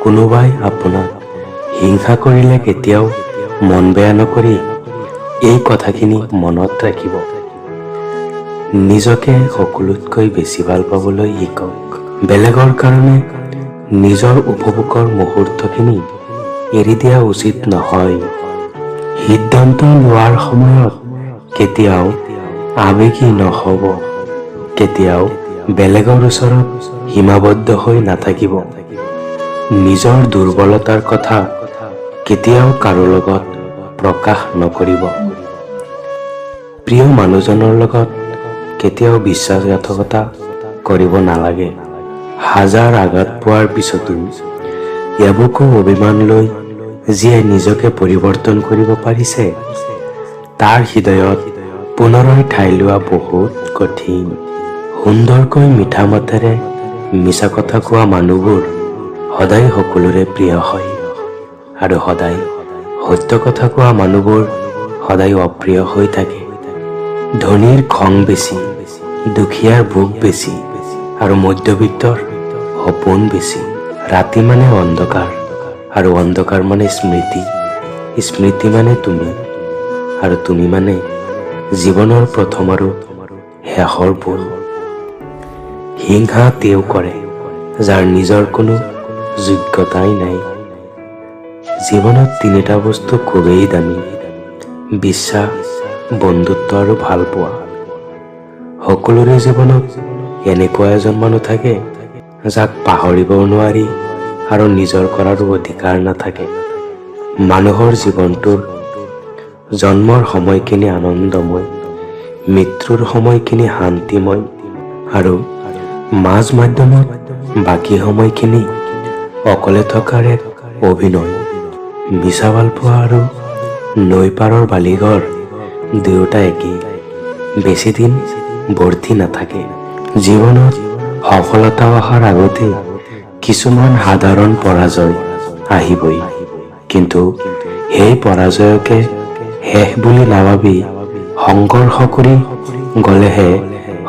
কোনোবাই আপোনাক হিংসা কৰিলে কেতিয়াও মন বেয়া নকৰি এই কথাখিনি মনত ৰাখিব। নিজকে সকলোতকৈ বেছি ভাল পাবলৈ শিকক। বেলেগৰ কাৰণে নিজৰ উপভোগৰ মুহূৰ্তখিনি এৰি দিয়া উচিত নহয়। সিদ্ধান্ত লোৱাৰ সময়ত কেতিয়াও আৱেগী নহ'ব। কেতিয়াও বেলেগৰ ওচৰত সীমাবদ্ধ হৈ নাথাকিব। নিজৰ দুৰ্বলতাৰ কথা কেতিয়াও কাৰো লগত প্ৰকাশ নকৰিব। প্ৰিয় মানুহজনৰ লগত কেতিয়াও বিশ্বাসঘাতকতা কৰিব নালাগে। হাজাৰ আঘাত পোৱাৰ পিছতো এবুকু অভিমান লৈ যিয়ে নিজকে পৰিৱৰ্তন কৰিব পাৰিছে, তাৰ হৃদয়ত পুনৰাই ঠাই লোৱা বহুত কঠিন। সুন্দৰকৈ মিঠা মাতেৰে মিছা কথা কোৱা মানুহবোৰ সদায় সকলোৰে প্ৰিয় হয়, আৰু সদায় সত্য কথা কোৱা মানুহবোৰ সদায় অপ্ৰিয় হৈ থাকে। ধনীৰ খং বেছি, দুখীয়াৰ ভোক বেছি, আৰু মধ্যবিত্তৰ সপোন বেছি। ৰাতি মানে অন্ধকাৰ, আৰু অন্ধকাৰ মানে স্মৃতি, স্মৃতি মানে তুমি, আৰু তুমি মানে জীৱনৰ প্ৰথম আৰু শেষৰ ভুল। হিংসা তেওঁ কৰে যাৰ নিজৰ কোনো যোগ্যতাই নাই। জীৱনত তিনিটা বস্তু খুবেই দামী: বিশ্বাস, বন্ধুত্ব আৰু ভালপোৱা। সকলোৰে জীৱনত এনেকুৱা এজন মানুহ থাকে যাক পাহৰিবও নোৱাৰি আৰু নিজৰ কৰাৰো অধিকাৰ নাথাকে। মানুহৰ জীৱনটোৰ জন্মৰ সময়খিনি আনন্দময়, মৃত্যুৰ সময়খিনি শান্তিময়, আৰু মাজ মাধ্যমত বাকী সময়খিনি অকলে থকাৰ এক অভিনয়। মিছা ভালপোৱা আৰু নৈ পাৰৰ বালিঘৰ দুয়োটা একেই, বেছি দিন ভৰ্তি নাথাকে। জীৱনত সফলতা অহাৰ আগতে কিছুমান সাধাৰণ পৰাজয় আহিবই, কিন্তু সেই পৰাজয়কে শেষ বুলি নাভাবি সংঘৰ্ষ কৰি গলেহে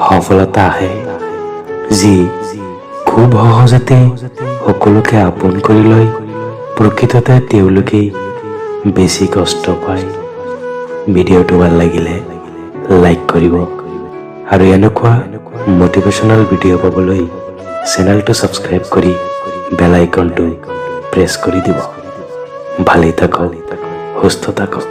সফলতা আহে। যি খুব সহজতে সকলোকে আপোন কৰি লয়, প্ৰকৃততে তেওঁলোকেই বেছি কষ্ট পায়। ভিডিঅ'টো ভাল লাগিলে লাইক কৰিব, আৰু এনেকুৱা মটিভেশ্যনেল ভিডিঅ' পাবলৈ চেনেলটো ছাবস্ক্ৰাইব কৰি বেল আইকনটো প্ৰেছ কৰি দিব। ভালেই থাকক, সুস্থ থাকক।